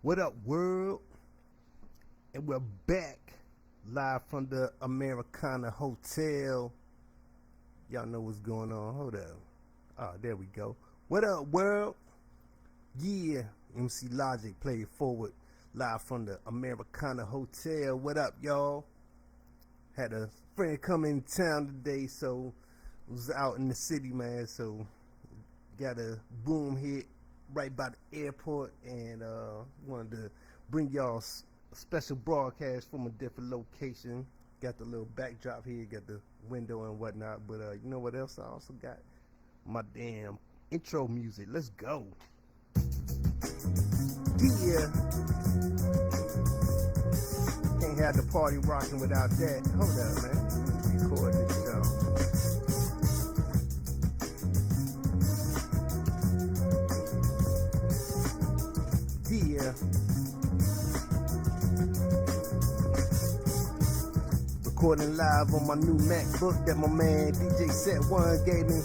What up, world? And we're back live from the Americana Hotel. Y'all know what's going on. Hold up. Oh, there we go. What up, world? Yeah, MC Logic played forward live from the Americana Hotel. What up, y'all? Had a friend come in town today, so was out in the city, man. So got a boom hit right by the airport, and wanted to bring y'all a special broadcast from a different location. Got the little backdrop here, got the window and whatnot, but you know what else I also got? My damn intro music. Let's go. Yeah. Can't have the party rocking without that. Hold up, man. Let's record this show. Yeah. Recording live on my new MacBook that my man DJ Set One gave me.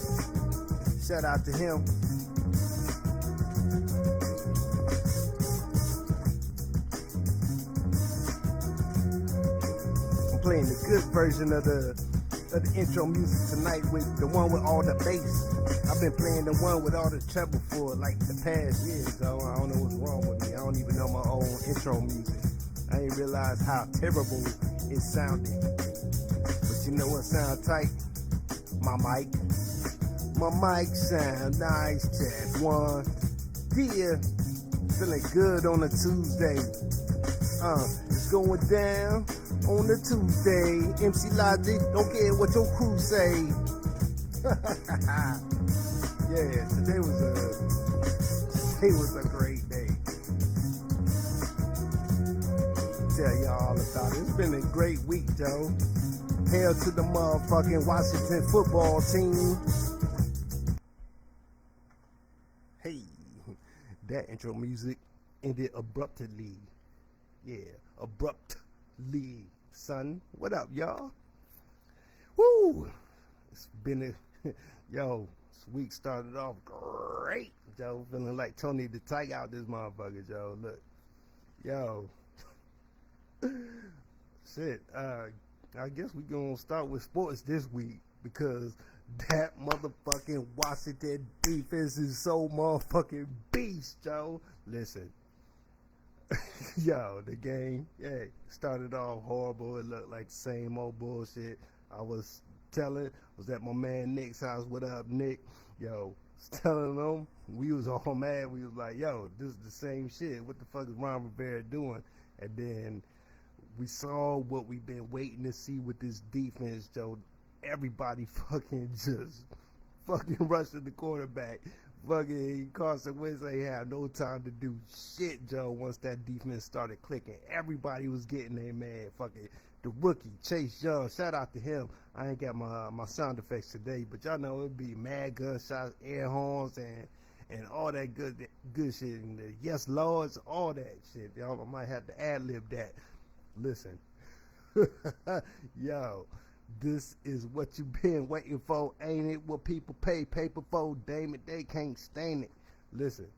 Shout out to him. I'm playing the good version of the intro music tonight, with the one with all the bass. I've been playing the one with all the treble for like the past year, so I don't know what's wrong with me. I don't even know my own intro music. I didn't realize how terrible it sounded. But you know what sound tight? My mic. My mic sound nice. Check one. Yeah. Feeling good on a Tuesday. It's going down on a Tuesday. MC Logic, don't care what your crew say. Yeah, today was a great day. Tell y'all all about it. It's been a great week, Joe. Hail to the motherfucking Washington football team. Hey, that intro music ended abruptly. Yeah, abruptly, son. What up, y'all? Woo! It's been yo, this week started off great, Joe. Feeling like Tony the Tiger out this motherfucker, Joe. Look, yo. Shit, I guess we gonna start with sports this week, because that motherfucking Washington defense is so motherfucking beast, Joe. Listen, yo, the game, started off horrible. It looked like the same old bullshit. I was at my man Nick's house. What up, Nick? Yo, was telling him, we was all mad. We was like, yo, this is the same shit. What the fuck is Ron Rivera doing? And then we saw what we've been waiting to see with this defense, Joe. Everybody fucking just fucking rushing the quarterback. Fucking Carson Wentz ain't have no time to do shit, Joe, once that defense started clicking. Everybody was getting their man. Fucking the rookie, Chase Young. Shout out to him. I ain't got my sound effects today, but y'all know it'd be mad gunshots, air horns, and all that good shit. And the yes lords, all that shit. Y'all might have to ad-lib that. Listen. Yo. This is what you been waiting for, ain't it? What people pay paper for, damn it, they can't stand it. Listen,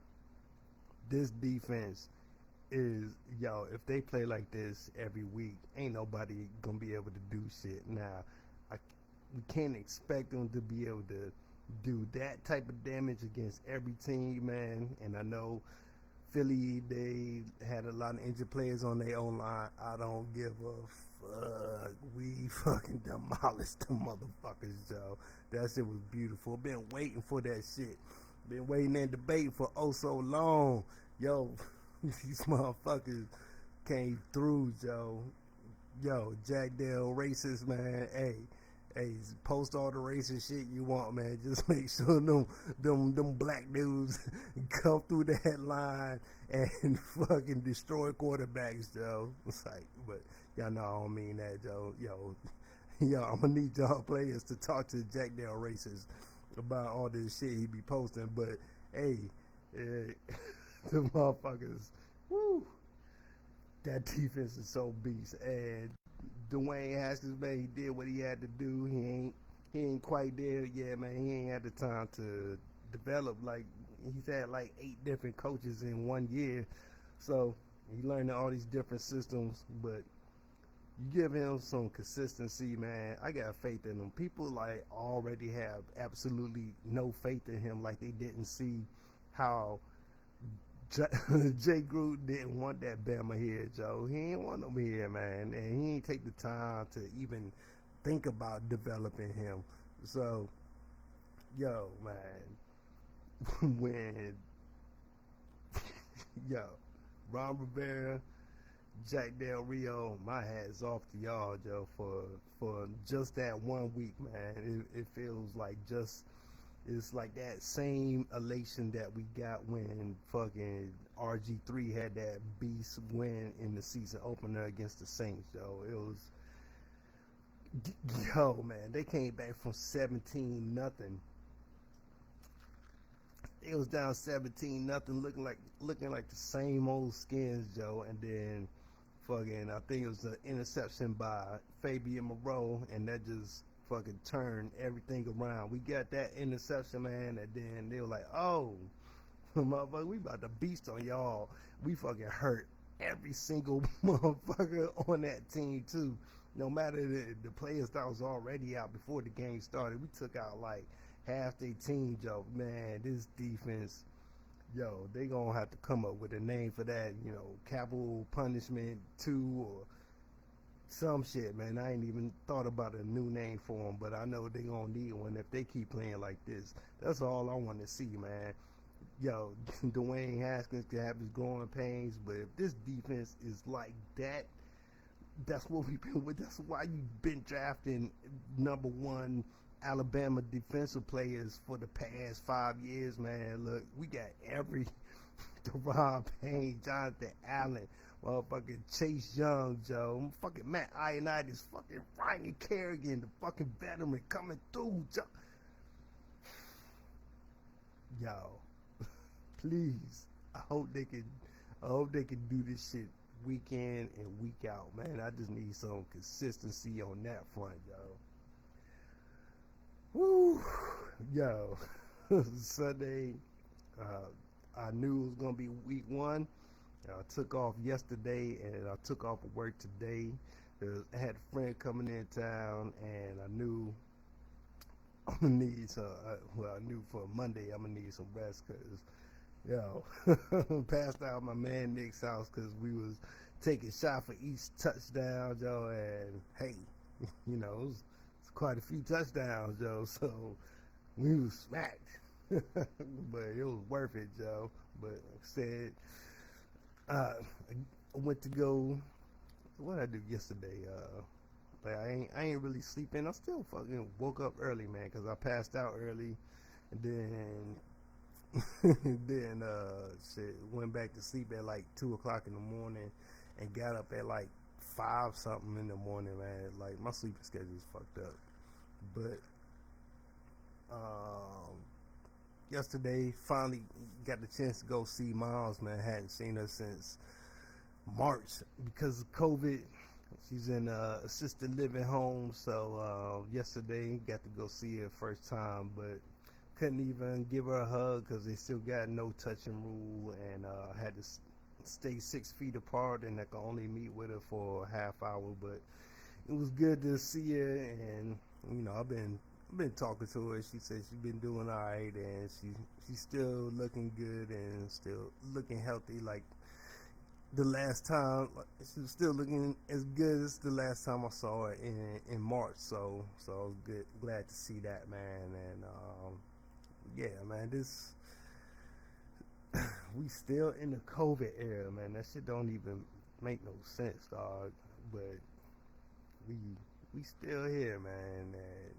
this defense is, yo, if they play like this every week, ain't nobody gonna be able to do shit. Now, we can't expect them to be able to do that type of damage against every team, man. And I know Philly, they had a lot of injured players on their own line. I don't give a fuck. We fucking demolished the motherfuckers, Joe. That shit was beautiful. Been waiting for that shit. Been waiting and debating for oh so long. Yo, these motherfuckers came through, Joe. Yo, Jack Dale racist, man. Hey, post all the racist shit you want, man. Just make sure them black dudes come through that line and fucking destroy quarterbacks, Joe. It's like, but y'all know I don't mean that, Joe. Yo, I'm gonna need y'all players to talk to Jack Dale racist about all this shit he be posting. But hey, the motherfuckers, woo, that defense is so beast. And Dwayne Haskins, man, he did what he had to do. He ain't quite there yet, man. He ain't had the time to develop. Like, he's had like 8 different coaches in 1 year. So He learning all these different systems, but you give him some consistency, man. I got faith in him. People like already have absolutely no faith in him, like they didn't see how Jay Groot didn't want that Bama here, Joe. He ain't want him here, man, and he ain't take the time to even think about developing him. So, yo, man, when yo, Ron Rivera, Jack Del Rio, my hat's off to y'all, Joe, for just that 1 week, man. It feels like just it's like that same elation that we got when fucking RG3 had that beast win in the season opener against the Saints, Joe. It was yo, man. They came back from 17-0. It was down 17-0, looking like the same old skins, Joe. And then fucking, I think it was an interception by Fabian Moreau, and that just fucking turned everything around. We got that interception, man, and then they were like, oh, motherfucker, we about to beast on y'all. We fucking hurt every single motherfucker on that team, too. No matter the players that was already out before the game started, we took out like half their team, Joe. Man, this defense, yo, they gonna have to come up with a name for that, capital punishment 2 or some shit, man. I ain't even thought about a new name for them, but I know they gonna need one if they keep playing like this. That's all I want to see, man. Yo, Dwayne Haskins can have his growing pains, but if this defense is like that, that's what we've been with. That's why you've been drafting #1 Alabama defensive players for the past 5 years, man. Look, we got every Deron Payne, Jonathan Allen, motherfucking Chase Young, Joe, fucking Matt Ioannidis, fucking Ryan Kerrigan, the fucking veteran coming through, Joe. Yo, please, I hope they can do this shit week in and week out, man. I just need some consistency on that front, yo. Woo, yo. Sunday, I knew it was gonna be week 1. I took off yesterday and I took off of work today. I had a friend coming in town, and I knew I'm gonna need some. I knew for Monday I'm gonna need some rest, cause yo, passed out at my man Nick's house because we was taking shot for each touchdown, yo, and hey, it was quite a few touchdowns, yo, so we was smacked. But it was worth it, Joe. But like I said, I went to go. What did I do yesterday? Like I ain't really sleeping. I still fucking woke up early, man, because I passed out early, and then shit, went back to sleep at like 2 o'clock in the morning, and got up at like 5 something in the morning, man. Like my sleeping schedule is fucked up. But yesterday, finally got the chance to go see Miles, man. Hadn't seen her since March because of COVID. She's in assisted living home, so yesterday got to go see her first time, but couldn't even give her a hug because they still got no touching rule, and had to stay 6 feet apart, and I could only meet with her for a half hour. But it was good to see her, and I've been talking to her. She said she's been doing all right, and she's still looking good and still looking healthy. Like the last time, she was still looking as good as the last time I saw her in March. So I was glad to see that, man. And yeah, man, we still in the COVID era, man. That shit don't even make no sense, dog. But we still here, man, and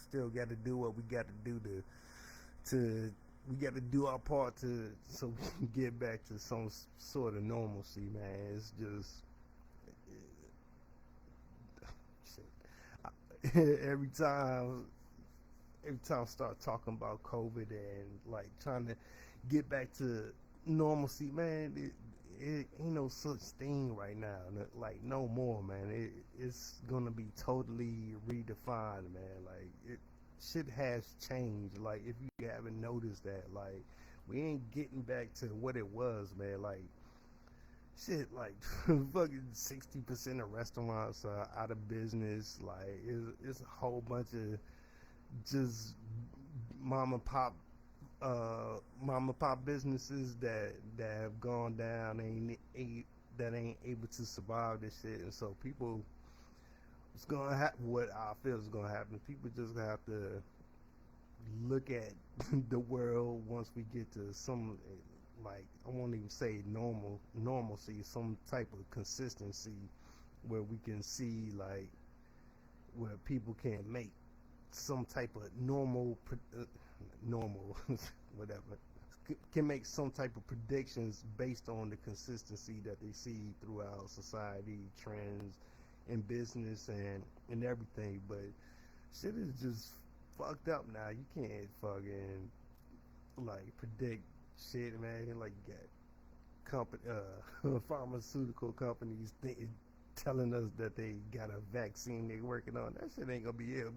still got to do what we got to do to we got to do our part so we can get back to some sort of normalcy, man. It's just shit. Every time I start talking about COVID and like trying to get back to normalcy, man, it ain't no such thing right now. Like no more, man. It's gonna be totally redefined, man. Like shit has changed. Like if you haven't noticed that, like we ain't getting back to what it was, man. Like shit, like fucking 60% of restaurants are out of business. Like it's a whole bunch of just mom and pop businesses that have gone down, that ain't able to survive this shit. And so people, it's gonna happen. What I feel is gonna happen, people just gonna have to look at the world once we get to some, like, I won't even say normalcy, some type of consistency where we can see, like, where people can make some type of normal whatever, can make some type of predictions based on the consistency that they see throughout society, trends, and business, and everything. But shit is just fucked up now. You can't fucking like predict shit, man. Like you got pharmaceutical companies telling us that they got a vaccine they working on. That shit ain't gonna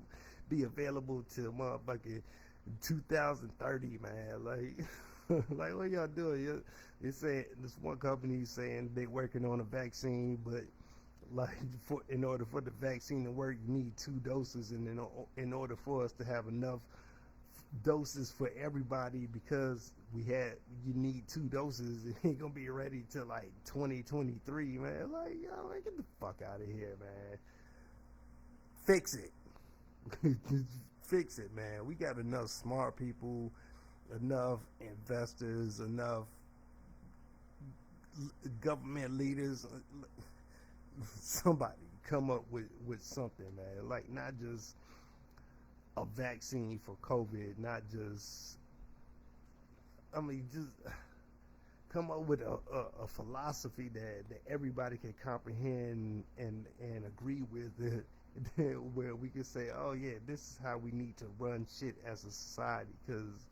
be available till motherfucking 2030, man. Like, like what y'all doing? You're saying this one company saying they working on a vaccine, but like in order for the vaccine to work, you need 2 doses, and in order for us to have enough doses for everybody, because you need 2 doses, it ain't gonna be ready till like 2023, man. Like, yo, man, get the fuck out of here, man. Fix it. Fix it, man. We got enough smart people, enough investors, enough government leaders. Somebody come up with something, man. Like, not just a vaccine for COVID, not just, I mean, just come up with a philosophy that everybody can comprehend and agree with, where we can say, oh yeah, this is how we need to run shit as a society, because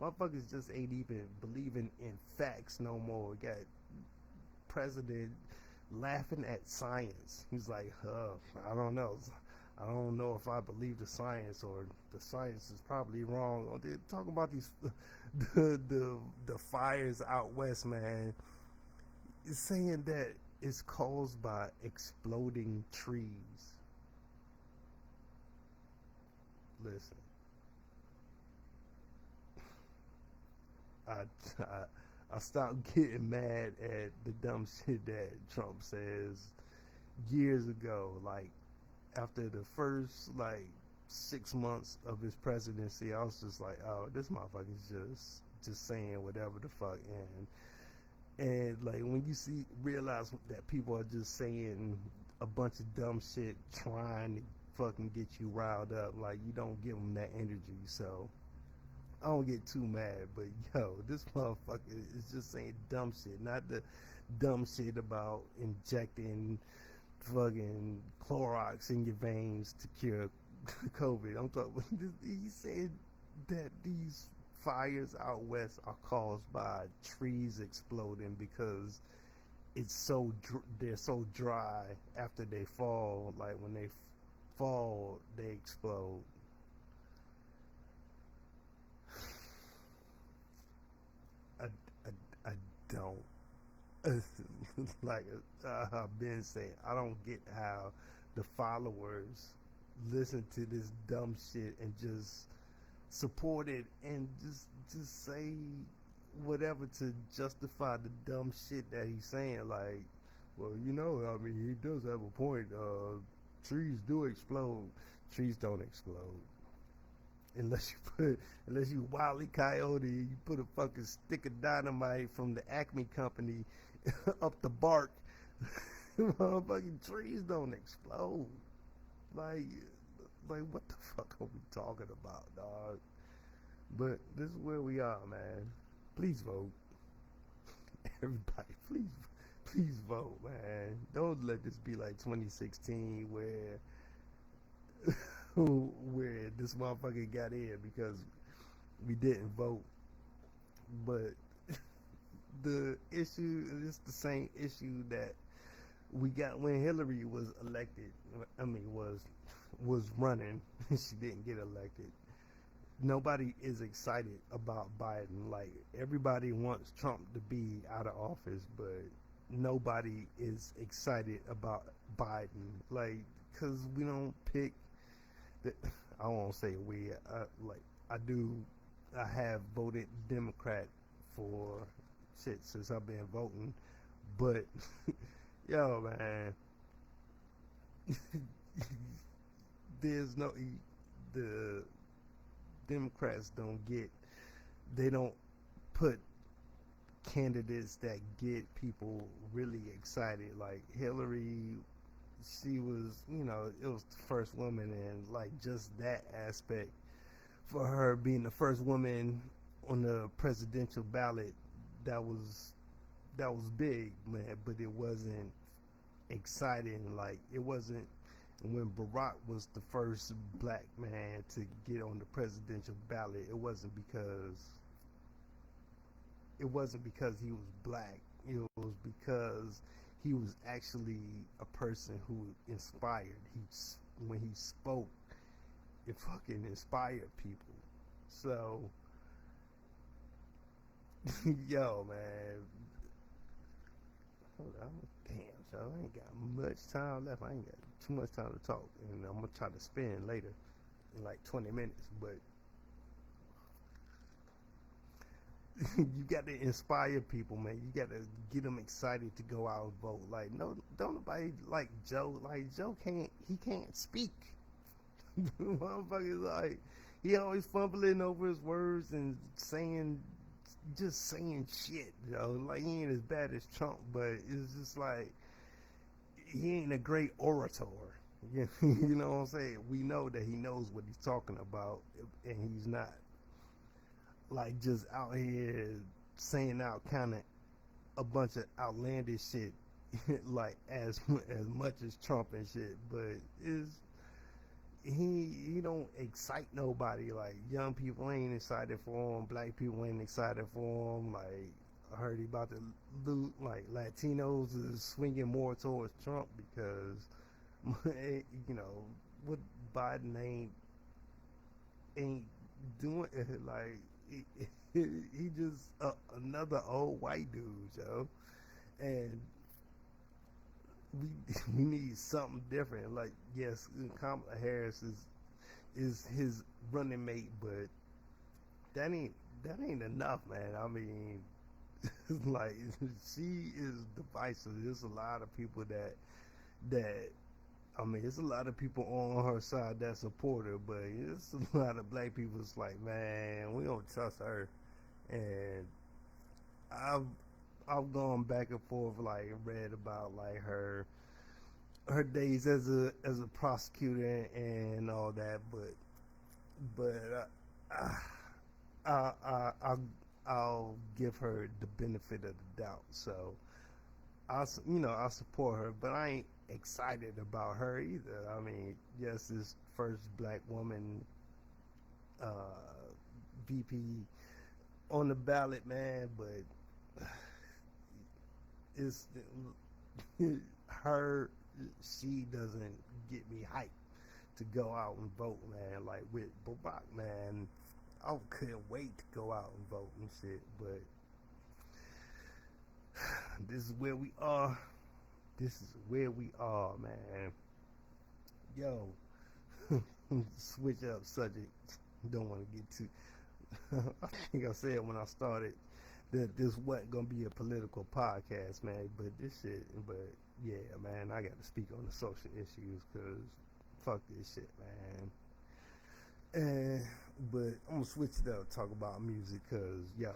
motherfuckers just ain't even believing in facts no more. We got president laughing at science. He's like, I don't know. I don't know if I believe the science, or the science is probably wrong. Or they're talking about these the fires out west, man. It's saying that it's caused by exploding trees. Listen, I stopped getting mad at the dumb shit that Trump says years ago. Like, after the first like 6 months of his presidency, I was just like, oh, this motherfucker's just saying whatever the fuck. And like, when you realize that people are just saying a bunch of dumb shit trying to fucking get you riled up, like, you don't give them that energy. So I don't get too mad, but yo, this motherfucker is just saying dumb shit, not the dumb shit about injecting fucking Clorox in your veins to cure COVID. I'm talking. He said that these fires out west are caused by trees exploding because they're so dry after they fall. Like, when they fall, they explode. I, I don't. Like, I've been saying, I don't get how the followers listen to this dumb shit and just support it, and just say whatever to justify the dumb shit that he's saying. Like, well, I mean, he does have a point. Trees do explode. Trees don't explode. Unless you Wile E. Coyote, you put a fucking stick of dynamite from the Acme company up the bark. Motherfucking trees don't explode. Like, what the fuck are we talking about, dog? But this is where we are, man. Please vote. Everybody, please vote, man. Don't let this be like 2016 where this motherfucker got in because we didn't vote. But the issue is the same issue that we got when Hillary was elected. I mean, was running. She didn't get elected. Nobody is excited about Biden. Like, everybody wants Trump to be out of office, but nobody is excited about Biden, like, cause we don't pick. The, I won't say we. Like I do. I have voted Democrat for shit since I've been voting, but yo man, there's no the Democrats don't get. They don't put candidates that get people really excited. Like Hillary, she was, it was the first woman, and like just that aspect for her being the first woman on the presidential ballot, that was that was big, man. But it wasn't exciting. Like it wasn't when Barack was the first black man to get on the presidential ballot. It wasn't because he was black. It was because he was actually a person who inspired. When he spoke, it fucking inspired people. So, yo, man, hold on, damn, so I ain't got much time left. I ain't got too much time to talk, and I'm gonna try to spin later in like 20 minutes, but you got to inspire people, man. You got to get them excited to go out and vote. Like, no, don't nobody like Joe. Like Joe can't speak. Motherfuckers like he always fumbling over his words and just saying shit. Like he ain't as bad as Trump, but it's just like he ain't a great orator. You know what I'm saying? We know that he knows what he's talking about, and he's not like just out here saying out kind of a bunch of outlandish shit like as much as Trump and shit, but is he don't excite nobody. Like young people ain't excited for him, black people ain't excited for him. Like I heard he about to loot. Like Latinos is swinging more towards Trump because what Biden ain't doing. Like he just another old white dude, yo. And we we need something different. Like yes, Kamala Harris is his running mate, but that ain't enough, man. I mean, like she is divisive. There's a lot of people that I mean, it's a lot of people on her side that support her, but it's a lot of black people that's like, man, we don't trust her. And I've I've gone back and forth, like read about like her days as a prosecutor and all that, but I I'll give her the benefit of the doubt. So I support her, but I ain't excited about her either. I mean, yes, this first black woman uh, VP on the ballot, man, but it's her. She doesn't get me hyped to go out and vote, man. Like with Barack, man, I couldn't wait to go out and vote and shit. But this is where we are. This is where we are, man. Yo, switch up subject. Don't want to get too. I think I said when I started that this wasn't gonna be a political podcast, man. But this shit, but yeah, man, I got to speak on the social issues because fuck this shit, man. And but I'm gonna switch it up, talk about music, cause yo,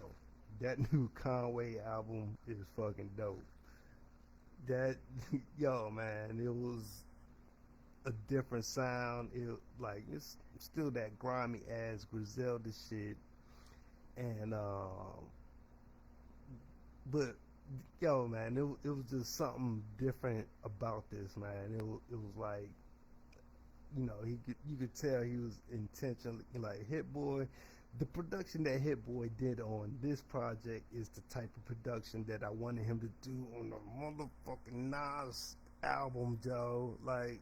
that new Conway album is fucking dope. That yo, man, it was a different sound. It like it's still that grimy ass Griselda shit, and but yo, man, it was just something different about this, man. It was like you could tell he was intentionally like Hit Boy. The production that Hit Boy did on this project is the type of production that I wanted him to do on the motherfucking Nas album, Joe. Like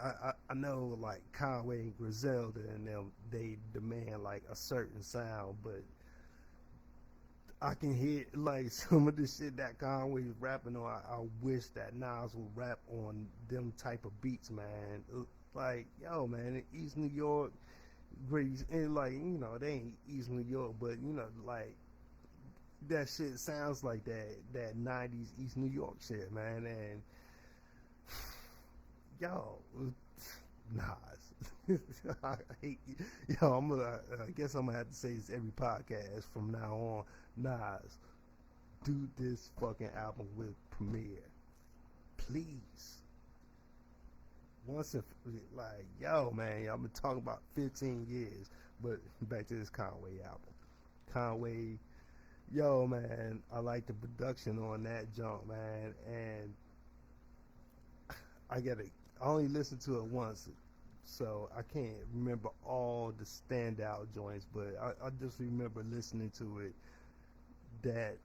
I know like Conway and Griselda and them, they demand like a certain sound, but I can hear like some of the shit that Conway's rapping on. I wish that Nas would rap on them type of beats, man. Like, yo, man, in East New York, great, and like, they ain't East New York, but like that shit sounds like that '90s East New York shit, man. And yo, Nas, I hate yo. I guess I'm gonna have to say this every podcast from now on. Nas, do this fucking album with Premiere, please. Once if like, yo, man, I've been talking about 15 years, but back to this Conway album. Conway, yo, man, I like the production on that junk, man, and I gotta. I only listened to it once, so I can't remember all the standout joints, but I just remember listening to it. That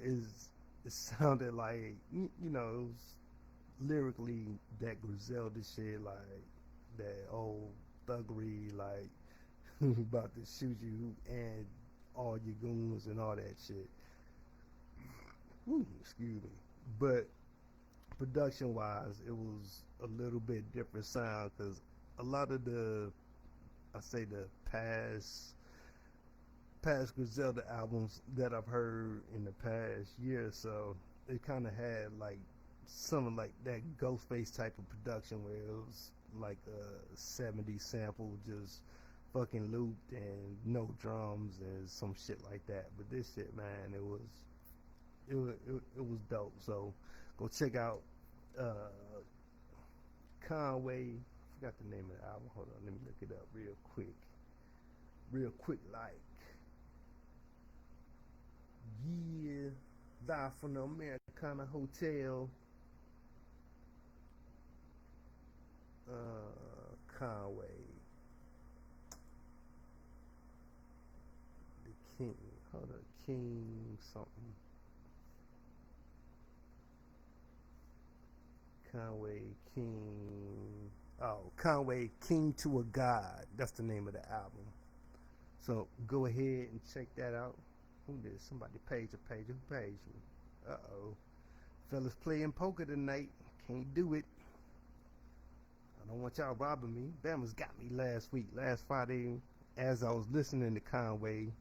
is it sounded like it was lyrically that Griselda shit, like that old thuggery, like about to shoot you and all your goons and all that shit. Woo, excuse me, but production wise, it was a little bit different sound because a lot of I say the past Griselda albums that I've heard in the past year or so, it kind of had like some of like that Ghostface type of production where it was like a 70s sample just fucking looped and no drums and some shit like that. But this shit, man, it was dope. So go check out uh, Conway. I forgot the name of the album. Hold on, let me look it up real quick, like. Yeah, live from the Americana Hotel. Conway, the King. Hold on, King something. Conway King. Oh, Conway King to a God. That's the name of the album. So go ahead and check that out. Who did? Somebody page a page. Who paged me? Uh-oh. Fellas playing poker tonight. Can't do it. I don't want y'all robbing me. Bama's got me last week. Last Friday, as I was listening to Conway,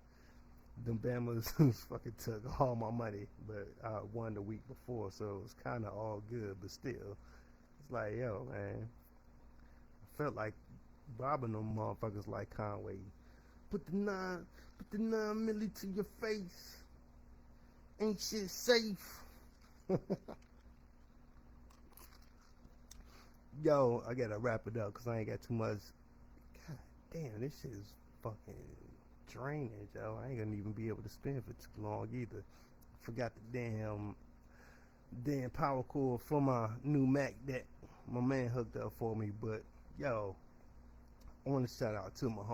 them Bama's fucking took all my money. But I won the week before, so it was kind of all good. But still, it's like, yo, man. I felt like robbing them motherfuckers like Conway. Put the 9 milli to your face. Ain't shit safe. Yo, I gotta wrap it up because I ain't got too much. God damn, this shit is fucking draining, yo. I ain't gonna even be able to spin for too long either. Forgot the damn power cord for my new Mac that my man hooked up for me. But yo, I want to shout out to my